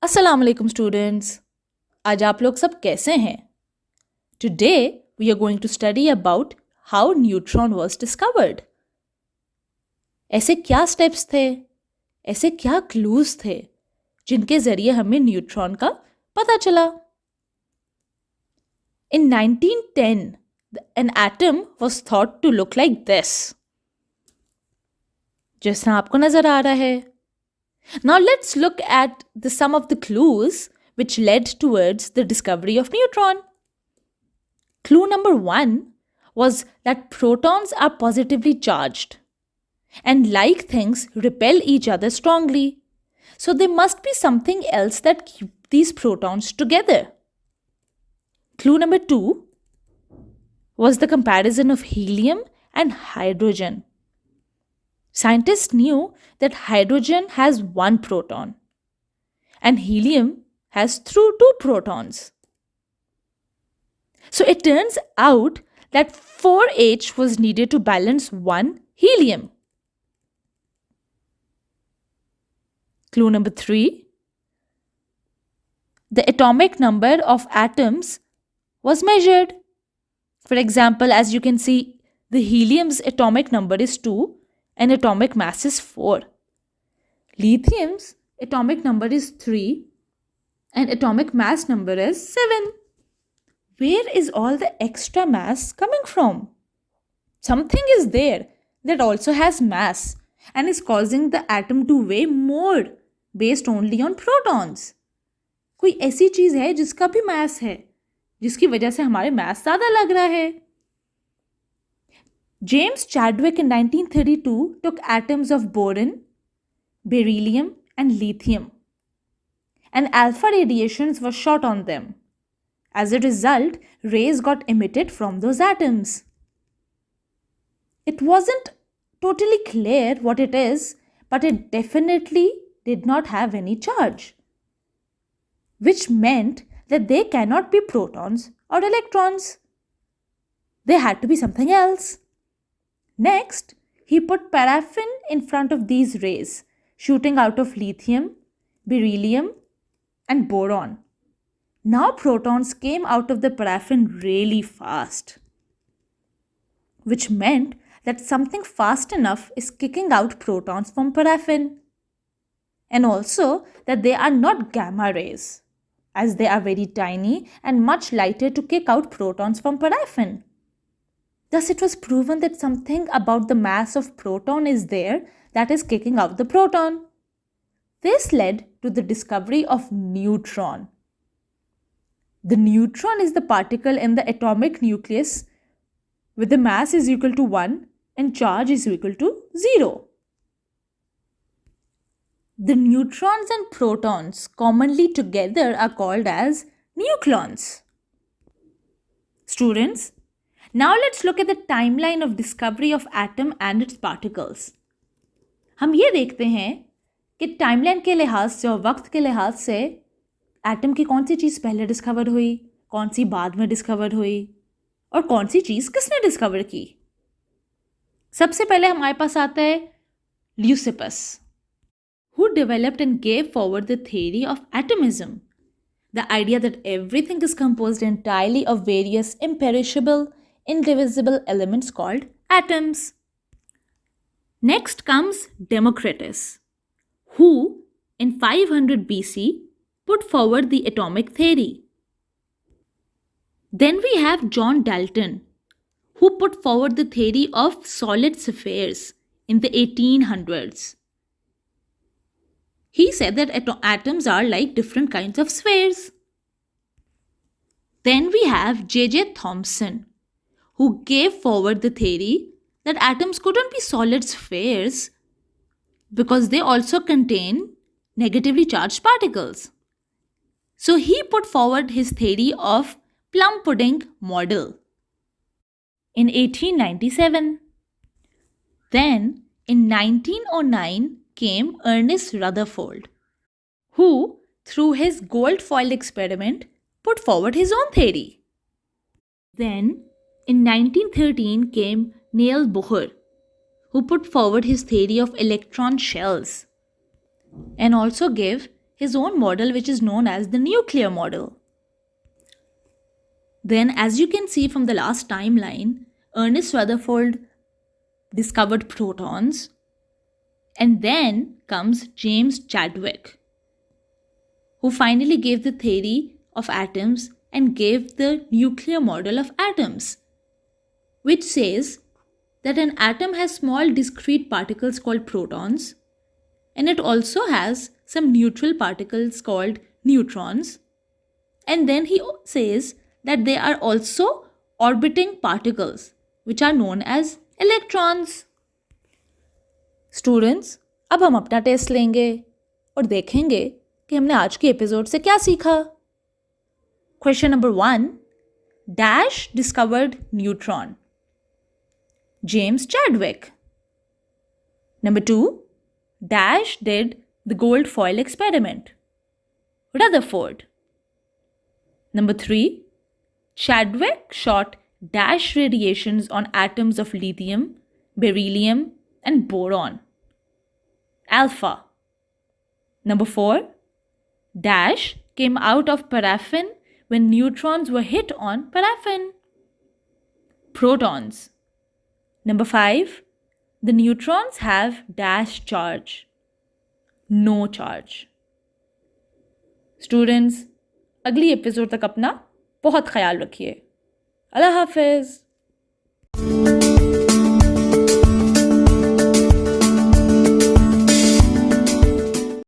अस्सलाम वालेकुम स्टूडेंट्स। आज आप लोग सब कैसे हैं? Today we are going to study about how neutron was discovered. ऐसे क्या स्टेप्स थे, ऐसे क्या क्लूज थे जिनके जरिए हमें न्यूट्रॉन का पता चला। इन 1910 an atom was thought to look like this, जिस तरह आपको नजर आ रहा है। Now let's look at some of the clues which led towards the discovery of neutron. Clue number 1 was that protons are positively charged and like things repel each other strongly. So there must be something else that keep these protons together. Clue number 2 was the comparison of helium and hydrogen. Scientists knew that hydrogen has one proton and helium has two protons. So it turns out that 4H was needed to balance one helium. Clue number 3. The atomic number of atoms was measured. For example, as you can see, the helium's atomic number is 2 and atomic mass is 4. Lithium's atomic number is 3 and atomic mass number is 7. Where is all the extra mass coming from? Something is there that also has mass and is causing the atom to weigh more based only on protons. कोई ऐसी चीज है जिसका भी mass है, जिसकी वजह से हमारे mass ज़्यादा लग रहा है. James Chadwick in 1932 took atoms of boron, beryllium and lithium, and alpha radiations were shot on them. As a result, rays got emitted from those atoms. It wasn't totally clear what it is, but it definitely did not have any charge, which meant that they cannot be protons or electrons. They had to be something else. Next, he put paraffin in front of these rays, shooting out of lithium, beryllium, and boron. Now protons came out of the paraffin really fast, which meant that something fast enough is kicking out protons from paraffin. And also that they are not gamma rays, as they are very tiny and much lighter to kick out protons from paraffin. Thus it was proven that something about the mass of proton is there that is kicking out the proton. This led to the discovery of neutron. The neutron is the particle in the atomic nucleus with the mass is equal to 1 and charge is equal to 0. The neutrons and protons commonly together are called as nucleons. Students, now let's look at the timeline of discovery of atom and its particles. हम ये देखते हैं कि timeline के लिहाज से और वक्त के लिहाज से एटम की कौन सी चीज़ पहले डिस्कवर हुई, कौन सी बाद में डिस्कवर हुई और कौन सी चीज़ किसने डिस्कवर की. सबसे पहले हमारे पास आता है Leucippus, who developed and gave forward the theory of atomism, the idea that everything is composed entirely of various imperishable, indivisible elements called atoms. Next comes Democritus, who in 500 BC put forward the atomic theory. Then we have John Dalton, who put forward the theory of solid spheres in the 1800s. He said that atoms are like different kinds of spheres. Then we have J.J. Thomson, who gave forward the theory that atoms couldn't be solid spheres because they also contain negatively charged particles. So he put forward his theory of plum pudding model in 1897. Then in 1909 came Ernest Rutherford, who through his gold foil experiment put forward his own theory. Then in 1913 came Neil Bohr, who put forward his theory of electron shells and also gave his own model, which is known as the nuclear model. Then, as you can see from the last timeline, Ernest Rutherford discovered protons, and then comes James Chadwick, who finally gave the theory of atoms and gave the nuclear model of atoms, which says that an atom has small discrete particles called protons, and it also has some neutral particles called neutrons. And then he says that they are also orbiting particles, which are known as electrons. Students, अब हम अपना test लेंगे और देखेंगे कि हमने आज के एपिसोड से क्या सीखा. Question number 1. Dash discovered neutron? James Chadwick. Number 2. Dash did the gold foil experiment? Rutherford. Number 3. Chadwick shot dash radiations on atoms of lithium, beryllium, and boron? Alpha. Number 4. Dash came out of paraffin when neutrons were hit on paraffin? Protons. Number 5. The neutrons have dash charge? No charge. Students, अगली episode तक अपना बहुत ख्याल रखिए. अल्लाह हाफिज़.